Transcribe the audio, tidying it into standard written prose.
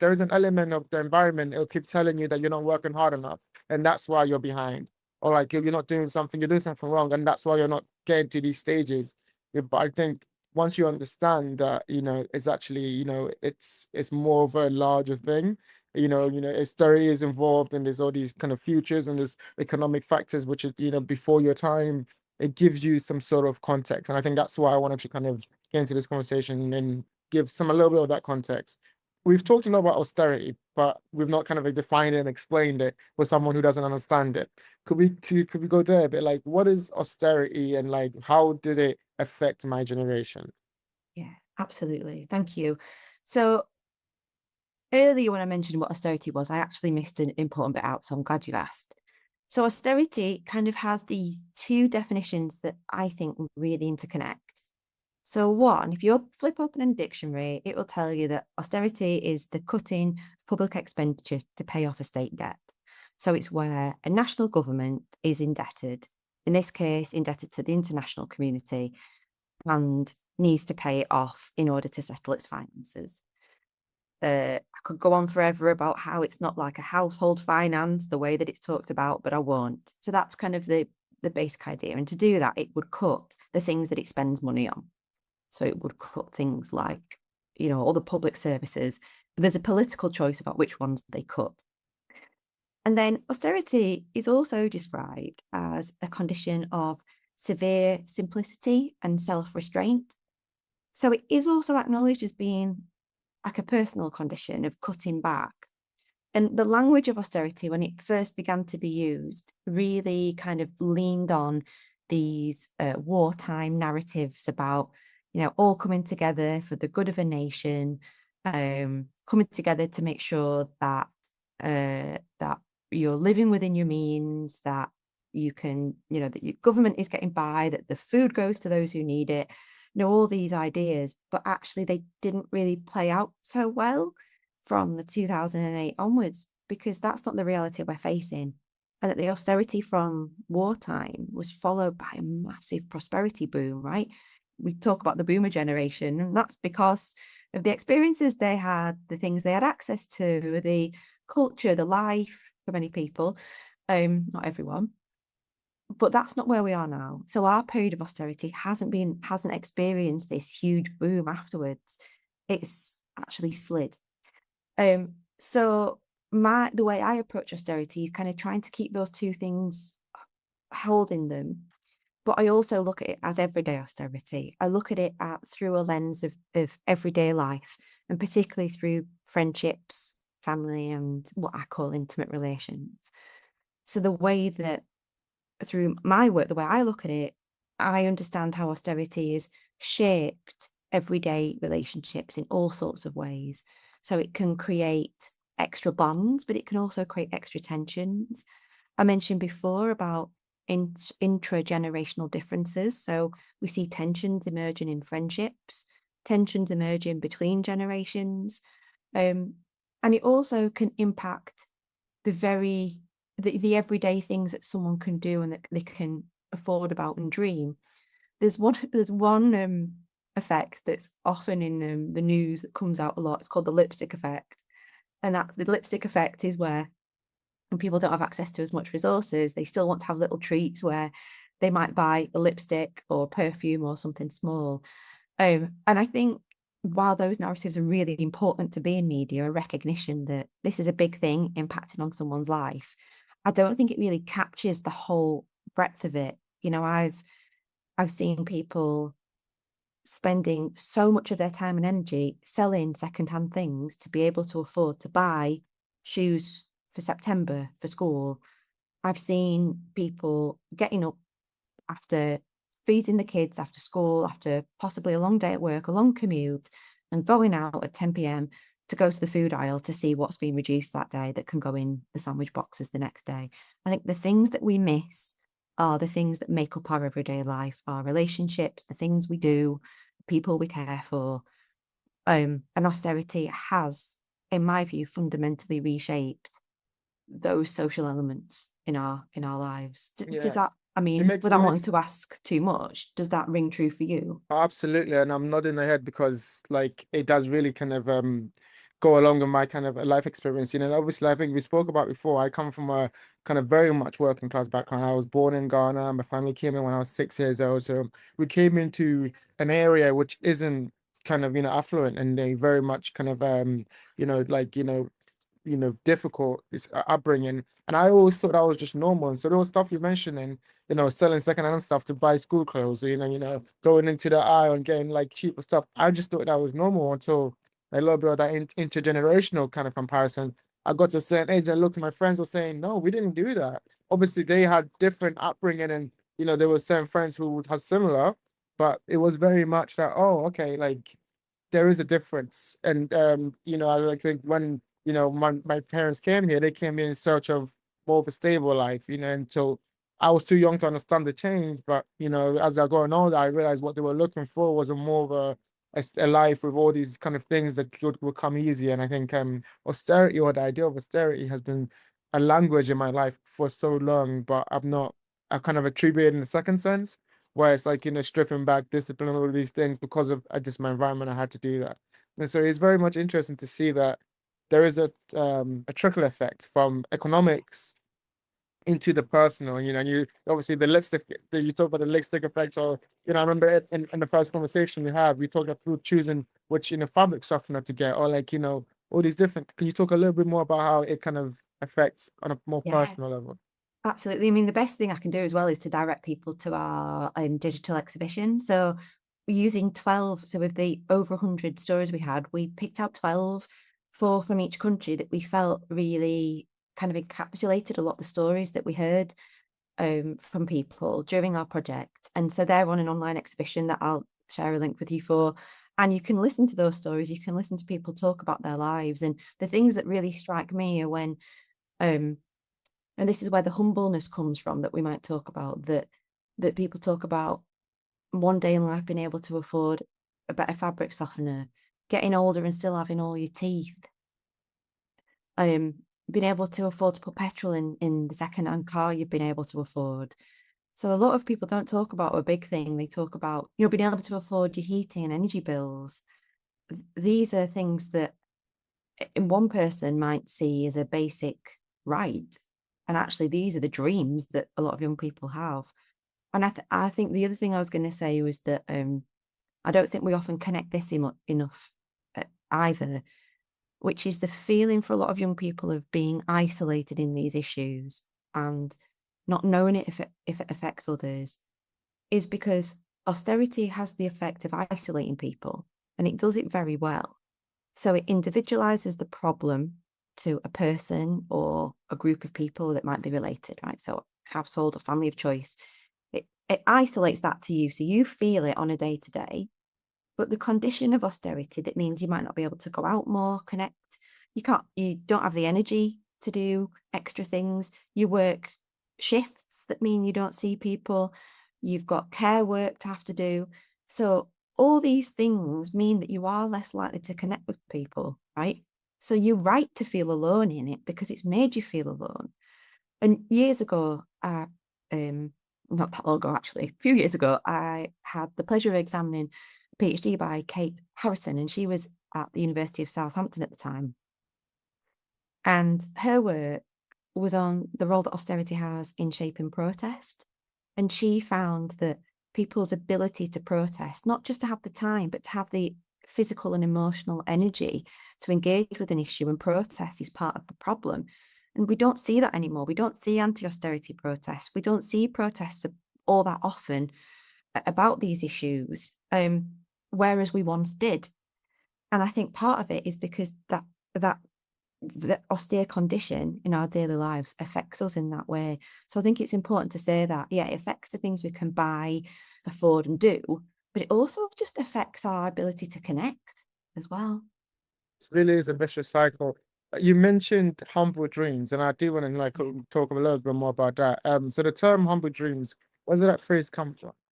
there is an element of the environment, it'll keep telling you that you're not working hard enough, and that's why you're behind. Or like if you're not doing something, you're doing something wrong, and that's why you're not getting to these stages. Yeah, but I think once you understand that, it's actually, it's more of a larger thing. Austerity is involved, and there's all these kind of futures, and there's economic factors, which is, before your time. It gives you some sort of context. And I think that's why I wanted to kind of get into this conversation and give a little bit of that context. We've talked a lot about austerity, but we've not kind of like defined it and explained it for someone who doesn't understand it. Could we go there a bit? Like, what is austerity, and like how did it affect my generation? Yeah, absolutely. Thank you. So earlier when I mentioned what austerity was, I actually missed an important bit out, so I'm glad you've asked. So austerity kind of has the two definitions that I think really interconnect. So one, if you flip open a dictionary, it will tell you that austerity is the cutting of public expenditure to pay off a state debt. So it's where a national government is indebted, in this case, indebted to the international community, and needs to pay it off in order to settle its finances. I could go on forever about how it's not like a household finance, the way that it's talked about, but I won't. So that's kind of the basic idea. And to do that, it would cut the things that it spends money on. So it would cut things like, all the public services. But there's a political choice about which ones they cut. And then austerity is also described as a condition of severe simplicity and self-restraint. So it is also acknowledged as being like a personal condition of cutting back. And the language of austerity, when it first began to be used, really kind of leaned on these wartime narratives about, all coming together for the good of a nation, coming together to make sure that that you're living within your means, that you can, that your government is getting by, that the food goes to those who need it, all these ideas, but actually they didn't really play out so well from the 2008 onwards, because that's not the reality we're facing. And that the austerity from wartime was followed by a massive prosperity boom, right? We talk about the boomer generation, and that's because of the experiences they had, the things they had access to, the culture, the life for many people, not everyone. But that's not where we are now. So our period of austerity hasn't experienced this huge boom afterwards. It's actually slid. So the way I approach austerity is kind of trying to keep those two things holding them. But I also look at it as everyday austerity. I look at it through a lens of everyday life, and particularly through friendships, family, and what I call intimate relations. So the way that through my work, the way I look at it, I understand how austerity is shaped everyday relationships in all sorts of ways. So it can create extra bonds, but it can also create extra tensions. I mentioned before about intra-generational differences. So we see tensions emerging in friendships, tensions emerging between generations. And it also can impact the everyday things that someone can do and that they can afford about and dream. There's one effect that's often in the news that comes out a lot. It's called the lipstick effect. And that's the lipstick effect is where when people don't have access to as much resources, they still want to have little treats where they might buy a lipstick or perfume or something small. And I think while those narratives are really important to be in media, a recognition that this is a big thing impacting on someone's life, I don't think it really captures the whole breadth of it. I've seen people spending so much of their time and energy selling secondhand things to be able to afford to buy shoes for September for school. I've seen people getting up after feeding the kids after school, after possibly a long day at work, a long commute, and going out at 10 p.m. to go to the food aisle to see what's been reduced that day that can go in the sandwich boxes the next day. I think the things that we miss are the things that make up our everyday life, our relationships, the things we do, the people we care for. And austerity has, in my view, fundamentally reshaped those social elements in our lives. Does Yeah, that, I it mean, makes it without wanting makes to ask too much, does that ring true for you? absolutely, and I'm nodding my head because like it does really kind of go along with my kind of life experience. You know, obviously, I think we spoke about before. I come from a kind of very much working class background. I was born in Ghana. My family came in when I was 6 years old. So we came into an area which isn't kind of, affluent, and they very much kind of, like, difficult upbringing. And I always thought that was just normal. And so there was stuff you mentioned, and selling secondhand stuff to buy school clothes, or, going into the aisle and getting like cheaper stuff. I just thought that was normal until a little bit of that intergenerational kind of comparison. I got to a certain age and I looked at my friends were saying, no, we didn't do that. Obviously, they had different upbringing, and there were certain friends who had similar, but it was very much that, oh, okay, like there is a difference. And I like think when my parents came here, they came in search of more of a stable life, and so I was too young to understand the change. But as I got older, I realized what they were looking for was a more of a life with all these kind of things that would come easy. And I think austerity, or the idea of austerity, has been a language in my life for so long, but I've kind of attributed in the second sense, where it's like, stripping back discipline and all of these things because of just my environment. I had to do that. And so it's very much interesting to see that there is a trickle effect from economics into the personal, and you obviously the lipstick, you talk about the lipstick effect, or I remember it in the first conversation we had, we talked about choosing which fabric softener to get, or like all these different. Can you talk a little bit more about how it kind of affects on a more Yeah, personal level? absolutely. I mean, the best thing I can do as well is to direct people to our digital exhibition. So we're using 12, so with the over 100 stories we had, we picked out 12, four from each country that we felt really kind of encapsulated a lot of the stories that we heard from people during our project. And so they're on an online exhibition that I'll share a link with you for. And you can listen to those stories, you can listen to people talk about their lives. And the things that really strike me are when and this is where the humbleness comes from that we might talk about, that people talk about one day in life being able to afford a better fabric softener, getting older and still having all your teeth, um, being able to afford to put petrol in the second-hand car you've been able to afford. So a lot of people don't talk about a big thing. They talk about, being able to afford your heating and energy bills. These are things that in one person might see as a basic right. And actually, these are the dreams that a lot of young people have. And I think the other thing I was going to say was that I don't think we often connect this enough either, which is the feeling for a lot of young people of being isolated in these issues and not knowing it if it affects others, is because austerity has the effect of isolating people, and it does it very well. So it individualizes the problem to a person or a group of people that might be related, right? So household or family of choice. It isolates that to you. So you feel it on a day to day. But the condition of austerity, that means you might not be able to go out more, connect. You don't have the energy to do extra things. You work shifts that mean you don't see people. You've got care work to have to do. So all these things mean that you are less likely to connect with people, right? So you're right to feel alone in it because it's made you feel alone. And years ago, not that long ago, actually, a few years ago, I had the pleasure of examining a PhD by Kate Harrison, and she was at the University of Southampton at the time. And her work was on the role that austerity has in shaping protest. And she found that people's ability to protest, not just to have the time, but to have the physical and emotional energy to engage with an issue and protest, is part of the problem. And we don't see that anymore. We don't see anti-austerity protests. We don't see protests all that often about these issues, whereas we once did. And I think part of it is because that the austere condition in our daily lives affects us in that way. So I think it's important to say that, yeah, it affects the things we can buy, afford, and do, but it also just affects our ability to connect as well. It really is a vicious cycle. You mentioned humble dreams, and I do want to like talk a little bit more about that. So the term humble dreams, where did that phrase come from?